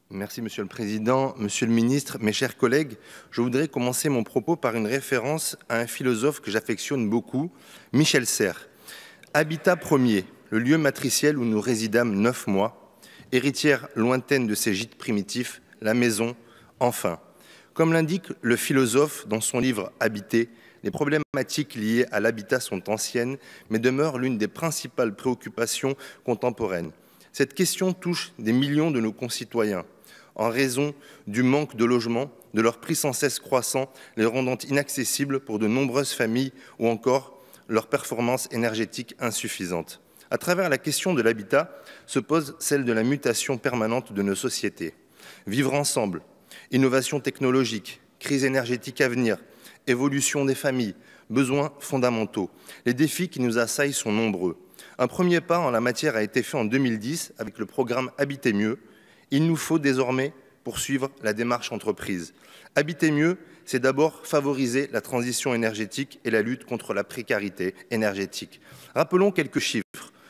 Merci Monsieur le Président, Monsieur le Ministre, mes chers collègues. Je voudrais commencer mon propos par une référence à un philosophe que j'affectionne beaucoup, Michel Serres. Habitat premier, le lieu matriciel où nous résidâmes 9 mois, héritière lointaine de ces gîtes primitifs, la maison, enfin. Comme l'indique le philosophe dans son livre Habiter, les problématiques liées à l'habitat sont anciennes, mais demeurent l'une des principales préoccupations contemporaines. Cette question touche des millions de nos concitoyens en raison du manque de logement, de leur prix sans cesse croissant, les rendant inaccessibles pour de nombreuses familles ou encore leur performance énergétique insuffisante. À travers la question de l'habitat se pose celle de la mutation permanente de nos sociétés. Vivre ensemble, innovation technologique, crise énergétique à venir, évolution des familles, besoins fondamentaux. Les défis qui nous assaillent sont nombreux. Un premier pas en la matière a été fait en 2010 avec le programme Habiter mieux. Il nous faut désormais poursuivre la démarche entreprise. Habiter mieux, c'est d'abord favoriser la transition énergétique et la lutte contre la précarité énergétique. Rappelons quelques chiffres.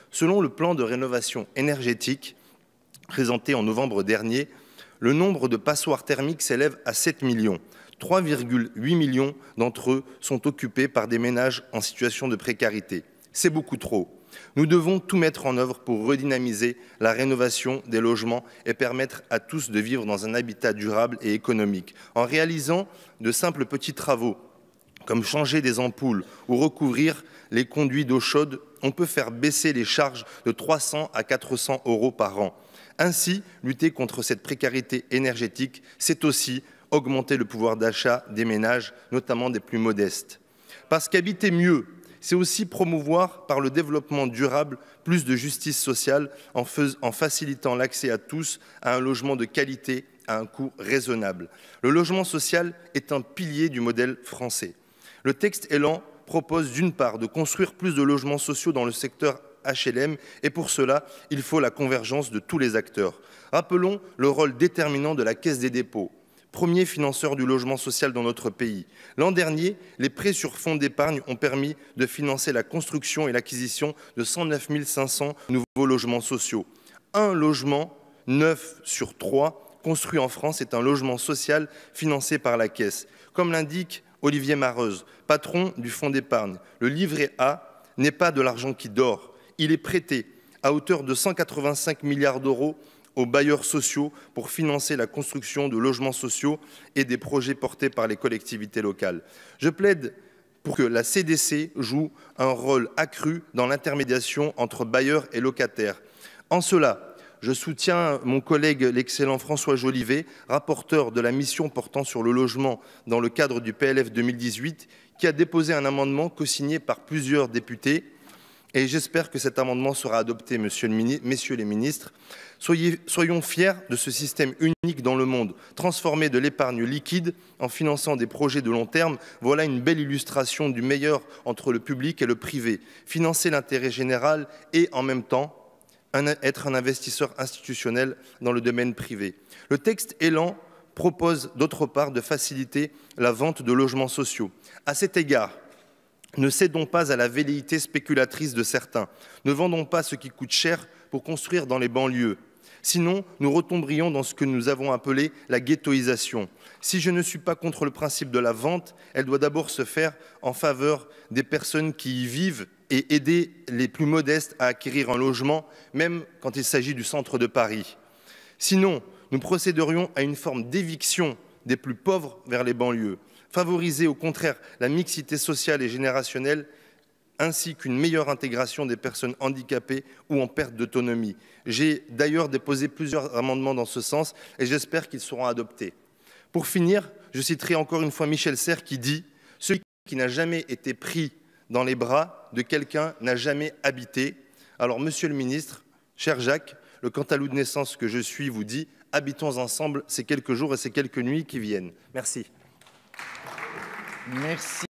Selon le plan de rénovation énergétique présenté en novembre dernier, le nombre de passoires thermiques s'élève à 7 millions. 3,8 millions d'entre eux sont occupés par des ménages en situation de précarité. C'est beaucoup trop. Nous devons tout mettre en œuvre pour redynamiser la rénovation des logements et permettre à tous de vivre dans un habitat durable et économique. En réalisant de simples petits travaux, comme changer des ampoules ou recouvrir les conduits d'eau chaude, on peut faire baisser les charges de 300 à 400 € par an. Ainsi, lutter contre cette précarité énergétique, c'est aussi augmenter le pouvoir d'achat des ménages, notamment des plus modestes. Parce qu'habiter mieux, c'est aussi promouvoir par le développement durable plus de justice sociale en facilitant l'accès à tous à un logement de qualité à un coût raisonnable. Le logement social est un pilier du modèle français. Le texte Élan propose d'une part de construire plus de logements sociaux dans le secteur HLM et pour cela, il faut la convergence de tous les acteurs. Rappelons le rôle déterminant de la Caisse des dépôts, premier financeur du logement social dans notre pays. L'an dernier, les prêts sur fonds d'épargne ont permis de financer la construction et l'acquisition de 109 500 nouveaux logements sociaux. Un logement neuf sur 3 construit en France est un logement social financé par la Caisse. Comme l'indique Olivier Mareuze, patron du fonds d'épargne, le livret A n'est pas de l'argent qui dort. Il est prêté à hauteur de 185 milliards € aux bailleurs sociaux pour financer la construction de logements sociaux et des projets portés par les collectivités locales. Je plaide pour que la CDC joue un rôle accru dans l'intermédiation entre bailleurs et locataires. En cela, je soutiens mon collègue l'excellent François Jolivet, rapporteur de la mission portant sur le logement dans le cadre du PLF 2018, qui a déposé un amendement co-signé par plusieurs députés. Et j'espère que cet amendement sera adopté, messieurs les ministres. Soyons fiers de ce système unique dans le monde. Transformer de l'épargne liquide en finançant des projets de long terme, voilà une belle illustration du meilleur entre le public et le privé. Financer l'intérêt général et, en même temps, être un investisseur institutionnel dans le domaine privé. Le texte Élan propose d'autre part de faciliter la vente de logements sociaux. À cet égard, ne cédons pas à la velléité spéculatrice de certains. Ne vendons pas ce qui coûte cher pour construire dans les banlieues. Sinon, nous retomberions dans ce que nous avons appelé la ghettoisation. Si je ne suis pas contre le principe de la vente, elle doit d'abord se faire en faveur des personnes qui y vivent et aider les plus modestes à acquérir un logement, même quand il s'agit du centre de Paris. Sinon, nous procéderions à une forme d'éviction des plus pauvres vers les banlieues. Favoriser au contraire la mixité sociale et générationnelle ainsi qu'une meilleure intégration des personnes handicapées ou en perte d'autonomie. J'ai d'ailleurs déposé plusieurs amendements dans ce sens et j'espère qu'ils seront adoptés. Pour finir, je citerai encore une fois Michel Serres qui dit « Celui qui n'a jamais été pris dans les bras de quelqu'un n'a jamais habité ». Alors, Monsieur le Ministre, cher Jacques, le cantalou de naissance que je suis vous dit « Habitons ensemble ces quelques jours et ces quelques nuits qui viennent ». Merci. Merci.